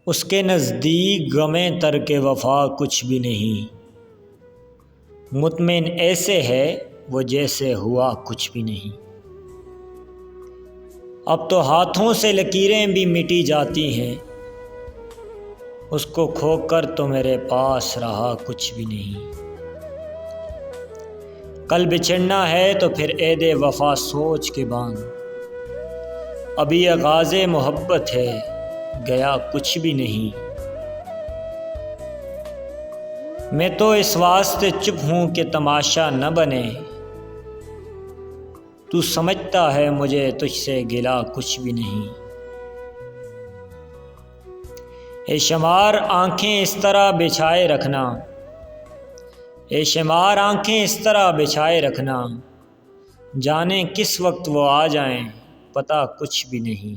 उसके नज़दीक गमे तर्क वफ़ा कुछ भी नहीं। मुतमिन ऐसे है वो जैसे हुआ कुछ भी नहीं। अब तो हाथों से लकीरें भी मिटी जाती हैं, उसको खोकर तो मेरे पास रहा कुछ भी नहीं। कल बिछड़ना है तो फिर ऐदे वफ़ा सोच के बांध, अभी आगाज़े मोहब्बत है गया कुछ भी नहीं। मैं तो इस वास्ते चुप हूँ कि तमाशा न बने, तू समझता है मुझे तुझसे गिला कुछ भी नहीं। ए शमार आँखें इस तरह बिछाए रखना, ए शमार आँखें इस तरह बिछाए रखना, जाने किस वक्त वो आ जाएं पता कुछ भी नहीं।